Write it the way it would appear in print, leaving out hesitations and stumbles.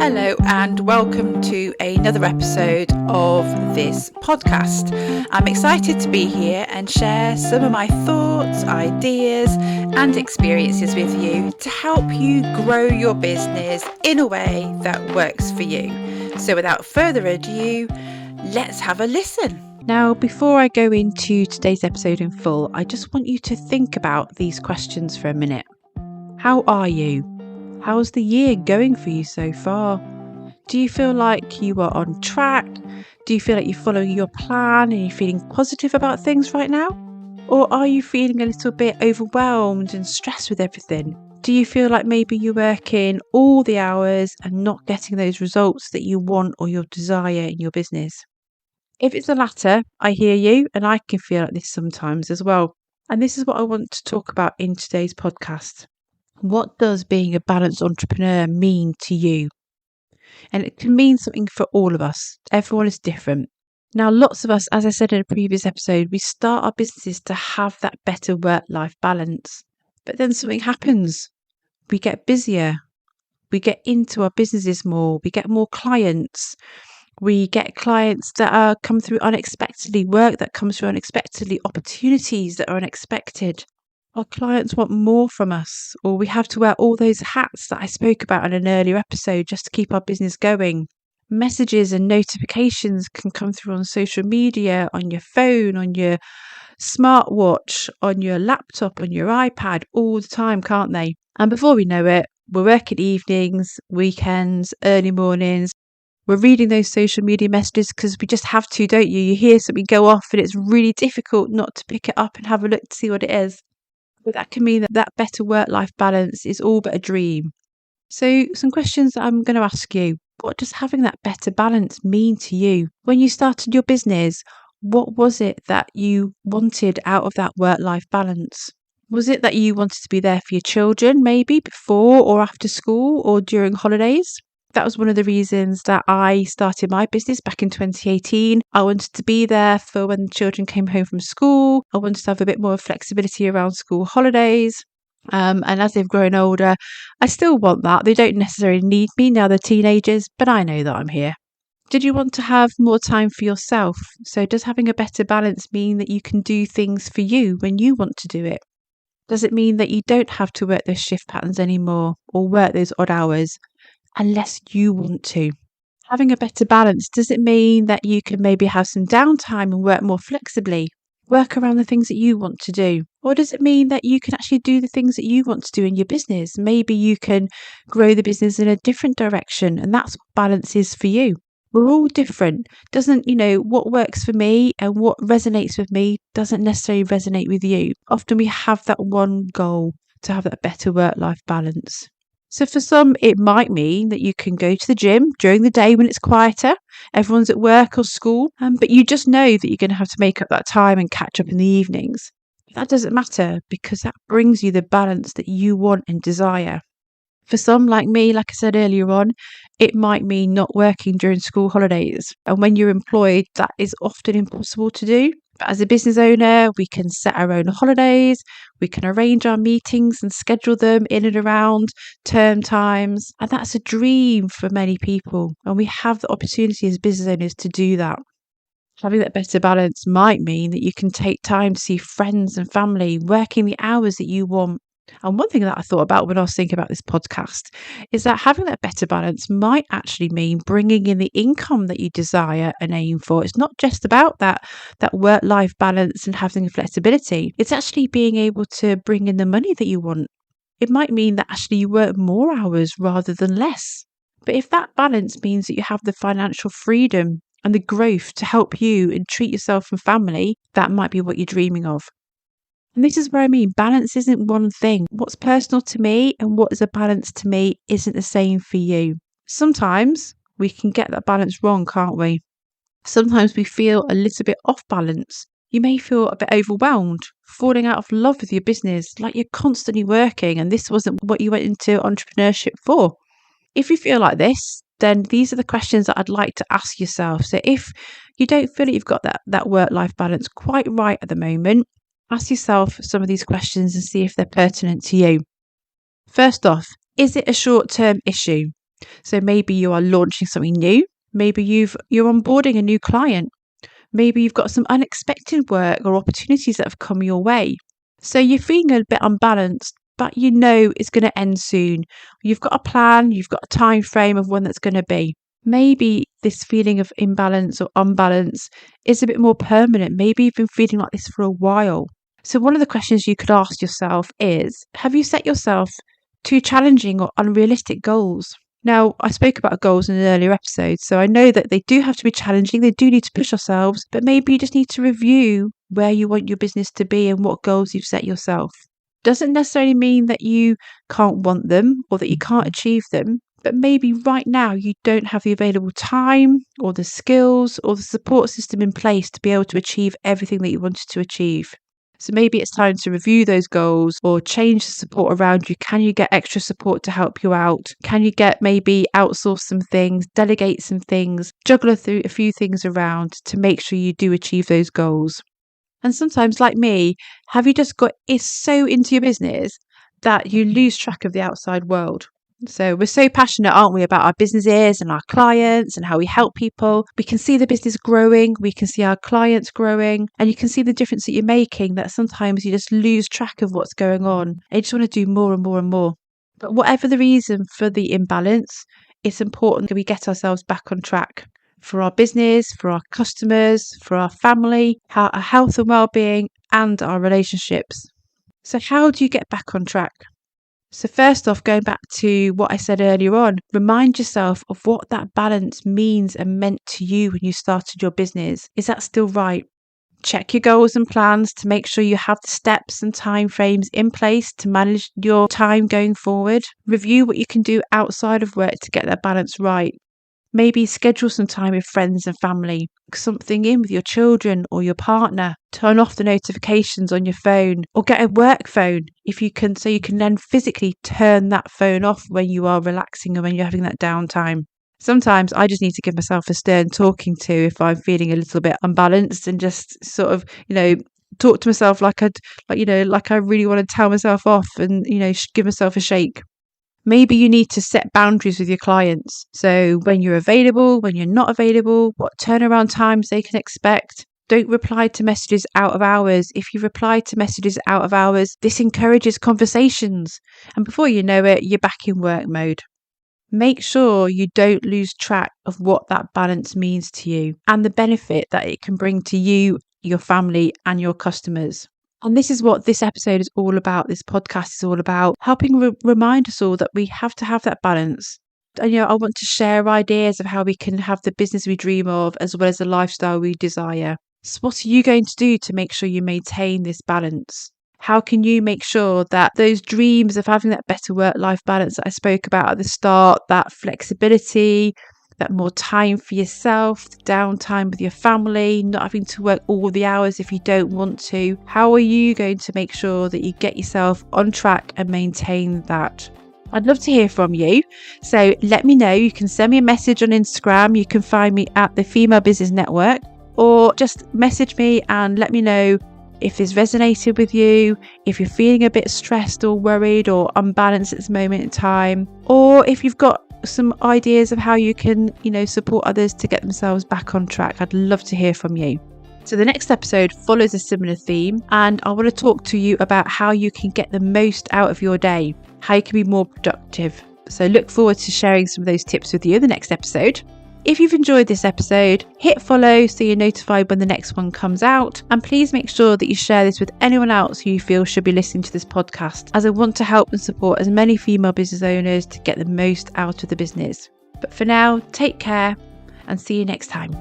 Hello and welcome to another episode of this podcast. I'm excited to be here and share some of my thoughts, ideas and experiences with you to help you grow your business in a way that works for you. So without further ado, let's have a listen. Now, before I go into today's episode in full, I just want you to think about these questions for a minute. How are you? How's the year going for you so far? Do you feel like you are on track? Do you feel like you're following your plan and you're feeling positive about things right now? Or are you feeling a little bit overwhelmed and stressed with everything? Do you feel like maybe you're working all the hours and not getting those results that you want or your desire in your business? If it's the latter, I hear you, and I can feel like this sometimes as well. And this is what I want to talk about in today's podcast. What does being a balanced entrepreneur mean to you? And it can mean something for all of us. Everyone is different. Now, lots of us, as I said in a previous episode, we start our businesses to have that better work-life balance. But then something happens. We get busier. We get into our businesses more. We get more clients. We get clients that come through unexpectedly, work that comes through unexpectedly, opportunities that are unexpected. Our clients want more from us, or we have to wear all those hats that I spoke about in an earlier episode just to keep our business going. Messages and notifications can come through on social media, on your phone, on your smartwatch, on your laptop, on your iPad all the time, can't they? And before we know it, we're working evenings, weekends, early mornings. We're reading those social media messages because we just have to, don't you? You hear something go off and it's really difficult not to pick it up and have a look to see what it is. But that can mean that better work-life balance is all but a dream. So some questions that I'm going to ask you. What does having that better balance mean to you? When you started your business, what was it that you wanted out of that work-life balance? Was it that you wanted to be there for your children, maybe before or after school or during holidays? That was one of the reasons that I started my business back in 2018. I wanted to be there for when the children came home from school. I wanted to have a bit more flexibility around school holidays. And as they've grown older, I still want that. They don't necessarily need me now they're teenagers, but I know that I'm here. Did you want to have more time for yourself? So does having a better balance mean that you can do things for you when you want to do it? Does it mean that you don't have to work those shift patterns anymore or work those odd hours? Unless you want to. Having a better balance, does it mean that you can maybe have some downtime and work more flexibly, work around the things that you want to do? Or does it mean that you can actually do the things that you want to do in your business? Maybe you can grow the business in a different direction, and that's what balance is for you. We're all different. Doesn't, what works for me and what resonates with me doesn't necessarily resonate with you. Often we have that one goal to have that better work-life balance. So for some, it might mean that you can go to the gym during the day when it's quieter, everyone's at work or school, but you just know that you're going to have to make up that time and catch up in the evenings. That doesn't matter because that brings you the balance that you want and desire. For some, like me, like I said earlier on, it might mean not working during school holidays. And when you're employed, that is often impossible to do. But as a business owner, we can set our own holidays, we can arrange our meetings and schedule them in and around term times. And that's a dream for many people. And we have the opportunity as business owners to do that. Having that better balance might mean that you can take time to see friends and family, working the hours that you want. And one thing that I thought about when I was thinking about this podcast is that having that better balance might actually mean bringing in the income that you desire and aim for. It's not just about that work-life balance and having flexibility. It's actually being able to bring in the money that you want. It might mean that actually you work more hours rather than less. But if that balance means that you have the financial freedom and the growth to help you and treat yourself and family, that might be what you're dreaming of. And this is where I mean balance isn't one thing. What's personal to me and what is a balance to me isn't the same for you. Sometimes we can get that balance wrong, can't we? Sometimes we feel a little bit off balance. You may feel a bit overwhelmed, falling out of love with your business, like you're constantly working and this wasn't what you went into entrepreneurship for. If you feel like this, then these are the questions that I'd like to ask yourself. So if you don't feel that you've got that work-life balance quite right at the moment, ask yourself some of these questions and see if they're pertinent to you. First off, is it a short-term issue? So maybe you are launching something new. Maybe you're onboarding a new client. Maybe you've got some unexpected work or opportunities that have come your way. So you're feeling a bit unbalanced, but you know it's going to end soon. You've got a plan, you've got a time frame of when that's going to be. Maybe this feeling of imbalance or unbalance is a bit more permanent. Maybe you've been feeling like this for a while. So one of the questions you could ask yourself is, have you set yourself too challenging or unrealistic goals? Now, I spoke about goals in an earlier episode, so I know that they do have to be challenging. They do need to push ourselves, but maybe you just need to review where you want your business to be and what goals you've set yourself. Doesn't necessarily mean that you can't want them or that you can't achieve them, but maybe right now you don't have the available time or the skills or the support system in place to be able to achieve everything that you wanted to achieve. So maybe it's time to review those goals or change the support around you. Can you get extra support to help you out? Can you get maybe outsource some things, delegate some things, juggle a few things around to make sure you do achieve those goals? And sometimes, like me, have you just got so into your business that you lose track of the outside world? So we're so passionate, aren't we, about our businesses and our clients and how we help people. We can see the business growing, we can see our clients growing, and you can see the difference that you're making, that sometimes you just lose track of what's going on. And you just want to do more and more and more. But whatever the reason for the imbalance, it's important that we get ourselves back on track for our business, for our customers, for our family, our health and well-being, and our relationships. So how do you get back on track? So first off, going back to what I said earlier on, remind yourself of what that balance means and meant to you when you started your business. Is that still right? Check your goals and plans to make sure you have the steps and time frames in place to manage your time going forward. Review what you can do outside of work to get that balance right. Maybe schedule some time with friends and family, something in with your children or your partner. Turn off the notifications on your phone or get a work phone if you can, so you can then physically turn that phone off when you are relaxing and when you're having that downtime. Sometimes I just need to give myself a stern talking to if I'm feeling a little bit unbalanced and just sort of, talk to myself like I really want to tell myself off and, give myself a shake. Maybe you need to set boundaries with your clients. So when you're available, when you're not available, what turnaround times they can expect. Don't reply to messages out of hours. If you reply to messages out of hours, this encourages conversations. And before you know it, you're back in work mode. Make sure you don't lose track of what that balance means to you and the benefit that it can bring to you, your family, and your customers. And this is what this episode is all about. This podcast is all about helping remind us all that we have to have that balance. And, I want to share ideas of how we can have the business we dream of as well as the lifestyle we desire. So what are you going to do to make sure you maintain this balance? How can you make sure that those dreams of having that better work-life balance that I spoke about at the start, that flexibility, that more time for yourself, downtime with your family, not having to work all the hours if you don't want to. How are you going to make sure that you get yourself on track and maintain that? I'd love to hear from you. So let me know. You can send me a message on Instagram. You can find me at the Female Business Network, or just message me and let me know if this resonated with you, if you're feeling a bit stressed or worried or unbalanced at this moment in time, or if you've got some ideas of how you can, support others to get themselves back on track. I'd love to hear from you. So the next episode follows a similar theme, and I want to talk to you about how you can get the most out of your day, how you can be more productive. So look forward to sharing some of those tips with you in the next episode. If you've enjoyed this episode, hit follow so you're notified when the next one comes out. And please make sure that you share this with anyone else who you feel should be listening to this podcast, as I want to help and support as many female business owners to get the most out of the business. But for now, take care and see you next time.